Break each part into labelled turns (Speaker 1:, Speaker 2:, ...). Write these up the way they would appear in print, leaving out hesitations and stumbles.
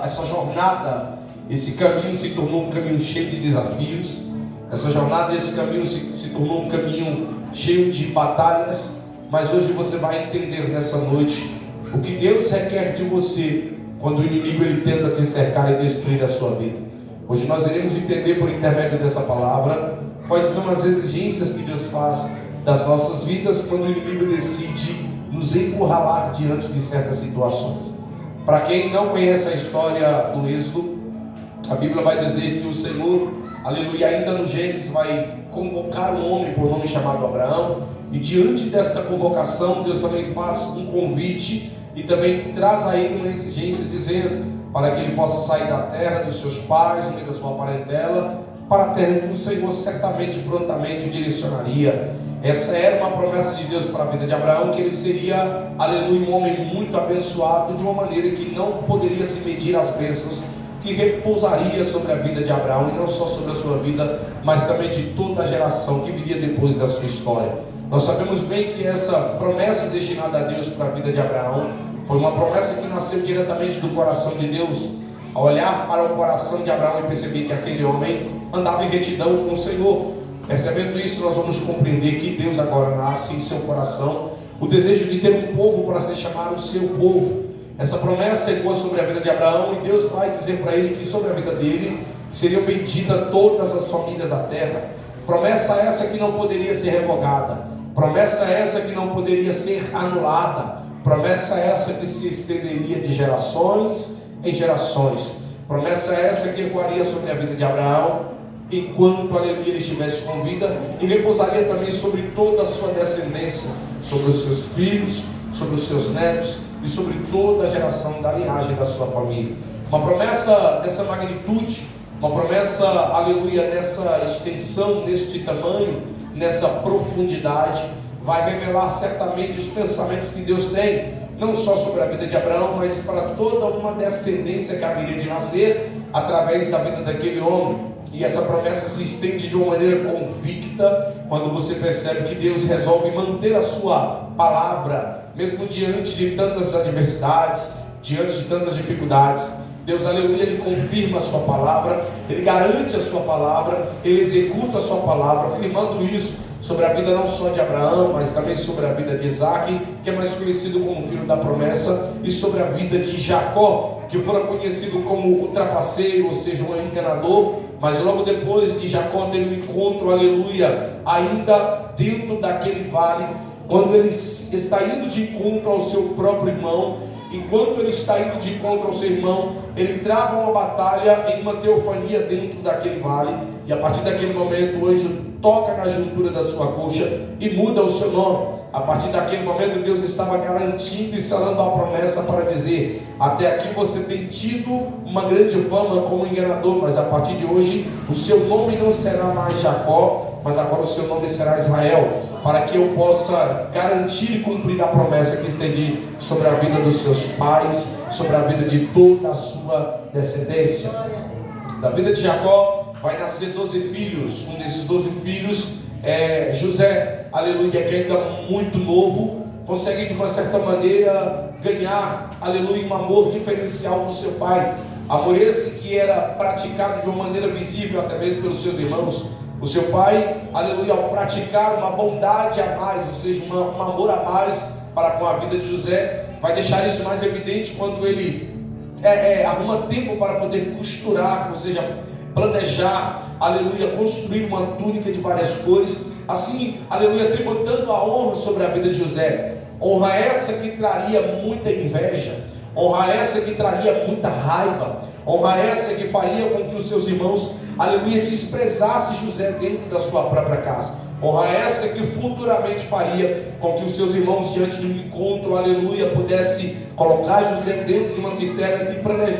Speaker 1: essa jornada, esse caminho se tornou um caminho cheio de desafios. Essa jornada, esse caminho se tornou um caminho cheio de batalhas. Mas hoje você vai entender nessa noite o que Deus requer de você quando o inimigo ele tenta te cercar e destruir a sua vida. Hoje nós iremos entender por intermédio dessa palavra quais são as exigências que Deus faz das nossas vidas quando o inimigo decide nos encurralar diante de certas situações. Para quem não conhece a história do Êxodo, a Bíblia vai dizer que o Senhor, aleluia, ainda no Gênesis vai convocar um homem por nome chamado Abraão, e diante desta convocação Deus também faz um convite e também traz a ele uma exigência dizendo para que ele possa sair da terra dos seus pais, no meio da sua parentela, para a terra que o Senhor certamente prontamente o direcionaria. Essa era uma promessa de Deus para a vida de Abraão, que ele seria, aleluia, um homem muito abençoado, de uma maneira que não poderia se medir as bênçãos que repousaria sobre a vida de Abraão, e não só sobre a sua vida, mas também de toda a geração que viria depois da sua história. Nós sabemos bem que essa promessa destinada a Deus para a vida de Abraão foi uma promessa que nasceu diretamente do coração de Deus. Ao olhar para o coração de Abraão e perceber que aquele homem andava em retidão com o Senhor, percebendo isso, nós vamos compreender que Deus agora nasce em seu coração o desejo de ter um povo para se chamar o seu povo. Essa promessa ecoa sobre a vida de Abraão, e Deus vai dizer para ele que sobre a vida dele seriam benditas todas as famílias da terra. Promessa essa que não poderia ser revogada, promessa essa que não poderia ser anulada, promessa essa que se estenderia de gerações em gerações, promessa essa que ecoaria sobre a vida de Abraão enquanto, aleluia, ele estivesse com vida, e repousaria também sobre toda a sua descendência, sobre os seus filhos, sobre os seus netos e sobre toda a geração da linhagem da sua família. Uma promessa dessa magnitude, uma promessa, aleluia, nessa extensão, neste tamanho, nessa profundidade, vai revelar certamente os pensamentos que Deus tem, não só sobre a vida de Abraão, mas para toda uma descendência que haveria de nascer através da vida daquele homem. E essa promessa se estende de uma maneira convicta quando você percebe que Deus resolve manter a sua palavra, mesmo diante de tantas adversidades, diante de tantas dificuldades. Deus, aleluia, ele confirma a sua palavra, ele garante a sua palavra, ele executa a sua palavra, afirmando isso sobre a vida não só de Abraão, mas também sobre a vida de Isaac, que é mais conhecido como filho da promessa, e sobre a vida de Jacó, que fora conhecido como o trapaceiro, ou seja, um enganador. Mas logo depois de Jacó ter um encontro, aleluia, ainda dentro daquele vale, quando ele está indo de encontro ao seu próprio irmão, enquanto ele está indo de encontro ao seu irmão, ele trava uma batalha em uma teofania dentro daquele vale, e a partir daquele momento o anjo toca na juntura da sua coxa e muda o seu nome. A partir daquele momento Deus estava garantindo e selando a promessa para dizer: até aqui você tem tido uma grande fama como enganador, mas a partir de hoje o seu nome não será mais Jacó, mas agora o seu nome será Israel, para que eu possa garantir e cumprir a promessa que estendi sobre a vida dos seus pais, sobre a vida de toda a sua descendência. Da vida de Jacó vai nascer 12 filhos. Um desses 12 filhos é José, aleluia, que ainda muito novo, consegue de uma certa maneira ganhar, aleluia, um amor diferencial do seu pai. Amor esse que era praticado de uma maneira visível até mesmo pelos seus irmãos. O seu pai, aleluia, ao praticar uma bondade a mais, ou seja, um amor a mais para com a vida de José, vai deixar isso mais evidente quando ele arruma tempo para poder costurar, ou seja, planejar, aleluia, construir uma túnica de várias cores, assim, aleluia, tributando a honra sobre a vida de José. Honra essa que traria muita inveja, honra essa que traria muita raiva, honra essa que faria com que os seus irmãos, aleluia, desprezassem José dentro da sua própria casa. Honra essa que futuramente faria com que os seus irmãos, diante de um encontro, aleluia, pudesse colocar José dentro de uma citera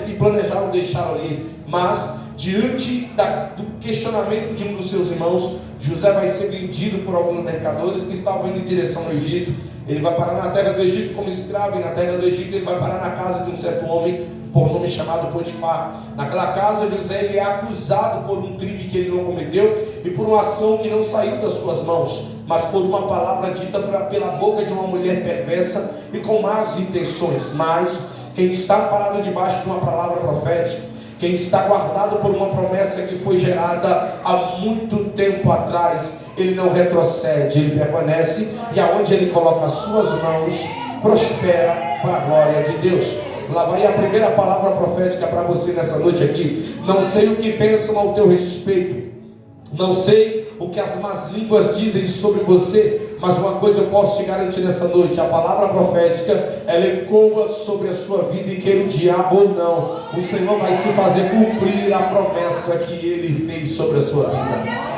Speaker 1: e planejá-lo deixar ali. Mas diante do questionamento de um dos seus irmãos, José vai ser vendido por alguns mercadores que estavam indo em direção ao Egito. Ele vai parar na terra do Egito como escravo, e na terra do Egito ele vai parar na casa de um certo homem por nome chamado Potifar. Naquela casa, José ele é acusado por um crime que ele não cometeu e por uma ação que não saiu das suas mãos, mas por uma palavra dita pela boca de uma mulher perversa e com más intenções, mas Quem está parado debaixo de uma palavra profética, quem está guardado por uma promessa que foi gerada há muito tempo atrás, ele não retrocede, ele permanece, e aonde ele coloca as suas mãos, prospera para a glória de Deus. Lá vai a primeira palavra profética para você nessa noite aqui. Não sei o que pensam ao teu respeito, não sei o que as más línguas dizem sobre você, mas uma coisa eu posso te garantir nessa noite: a palavra profética, ela ecoa sobre a sua vida, e queira o diabo ou não, o Senhor vai se fazer cumprir a promessa que Ele fez sobre a sua vida.